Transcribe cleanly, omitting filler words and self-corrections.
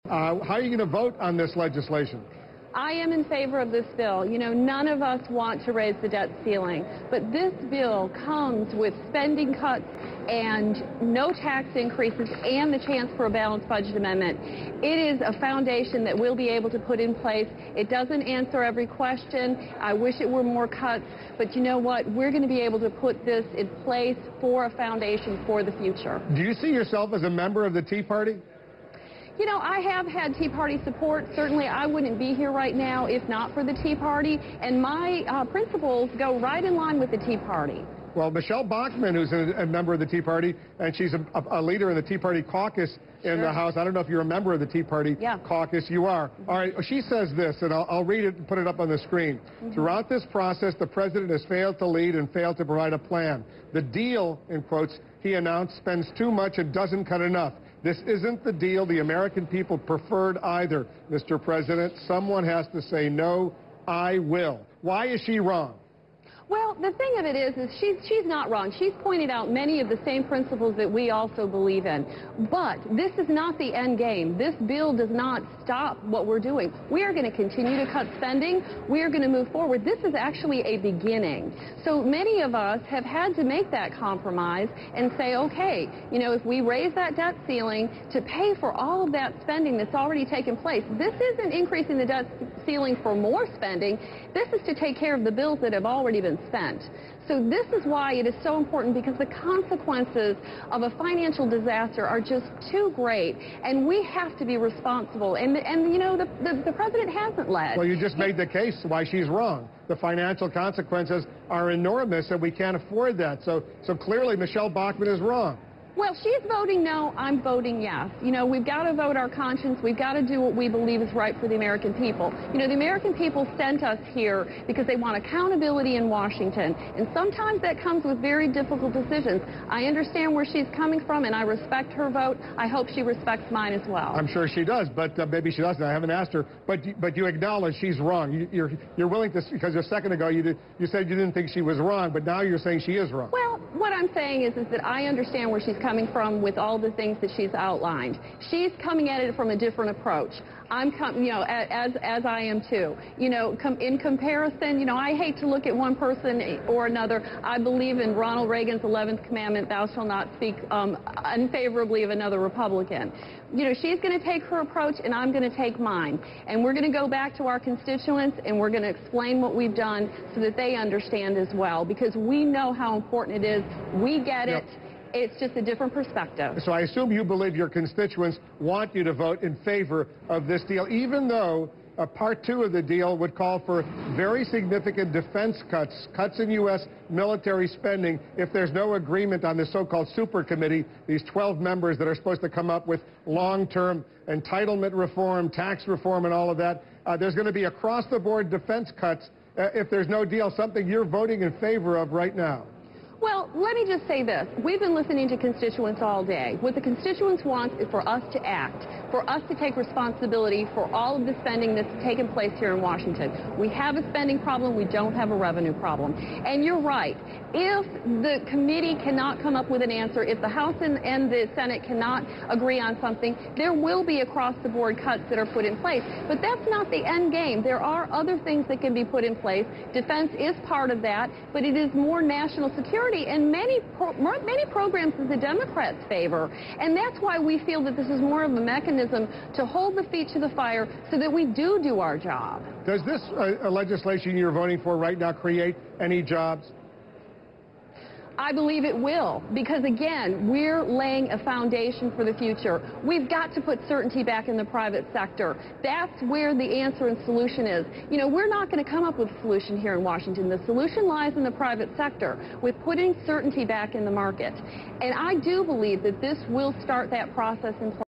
How are you going to vote on this legislation? I am in favor of this bill. You know, none of us want to raise the debt ceiling, but this bill comes with spending cuts and no tax increases and the chance for a balanced budget amendment. It is a foundation that we'll be able to put in place. It doesn't answer every question. I wish it were more cuts, but you know what? We're going to be able to put this in place for a foundation for the future. Do you see yourself as a member of the Tea Party? You know, I have had Tea Party support. Certainly, I wouldn't be here right now if not for the Tea Party, and my principles go right in line with the Tea Party. Well, Michelle Bachmann, who's a member of the Tea Party, and she's a leader in the Tea Party caucus in the House. I don't know if you're a member of the Tea Party caucus. You are. All right. She says this, and I'll read it and put it up on the screen. Throughout this process, the president has failed to lead and failed to provide a plan. The deal, in quotes, he announced, spends too much and doesn't cut enough. This isn't the deal the American people preferred either, Mr. President. Someone has to say, no, I will. Why is she wrong? Well, the thing of it is she's not wrong. She's pointed out many of the same principles that we also believe in. But this is not the end game. This bill does not stop what we're doing. We are going to continue to cut spending. We are going to move forward. This is actually a beginning. So many of us have had to make that compromise and say, okay, you know, if we raise that debt ceiling to pay for all of that spending that's already taken place, this isn't increasing the debt ceiling for more spending. This is to take care of the bills that have already been spent. So this is why it is so important, because the consequences of a financial disaster are just too great, and we have to be responsible. And you know, the president hasn't led. Well, you just made the case why she's wrong. The financial consequences are enormous, and we can't afford that. So clearly Michelle Bachmann is wrong. Well, she's voting no, I'm voting yes. You know, we've got to vote our conscience. We've got to do what we believe is right for the American people. You know, the American people sent us here because they want accountability in Washington. And sometimes that comes with very difficult decisions. I understand where she's coming from, and I respect her vote. I hope she respects mine as well. I'm sure she does, but maybe she doesn't. I haven't asked her. But you acknowledge she's wrong. You're willing to, because a second ago you said you didn't think she was wrong, but now you're saying she is wrong. Well, what I'm saying is that I understand where she's coming from with all the things that she's outlined. She's coming at it from a different approach. You know, as I am too. You know, in comparison, you know, I hate to look at one person or another. I believe in Ronald Reagan's 11th commandment, thou shalt not speak unfavorably of another Republican. You know, she's going to take her approach, and I'm going to take mine. And we're going to go back to our constituents, and we're going to explain what we've done so that they understand as well, because we know how important it is. We get it. It's just a different perspective. So I assume you believe your constituents want you to vote in favor of this deal, even though Part 2 of the deal would call for very significant defense cuts in U.S. military spending if there's no agreement on the so-called super committee, these 12 members that are supposed to come up with long-term entitlement reform, tax reform, and all of that. There's going to be across-the-board defense cuts if there's no deal, something you're voting in favor of right now. Well, let me just say this. We've been listening to constituents all day. What the constituents want is for us to act, for us to take responsibility for all of the spending that's taken place here in Washington. We have a spending problem. We don't have a revenue problem. And you're right. If the committee cannot come up with an answer, if the House and the Senate cannot agree on something, there will be across-the-board cuts that are put in place. But that's not the end game. There are other things that can be put in place. Defense is part of that, but it is more national security. And many programs that the Democrats favor. And that's why we feel that this is more of a mechanism to hold the feet to the fire so that we do our job. Does this legislation you're voting for right now create any jobs? I believe it will, because, again, we're laying a foundation for the future. We've got to put certainty back in the private sector. That's where the answer and solution is. You know, we're not going to come up with a solution here in Washington. The solution lies in the private sector with putting certainty back in the market. And I do believe that this will start that process in place.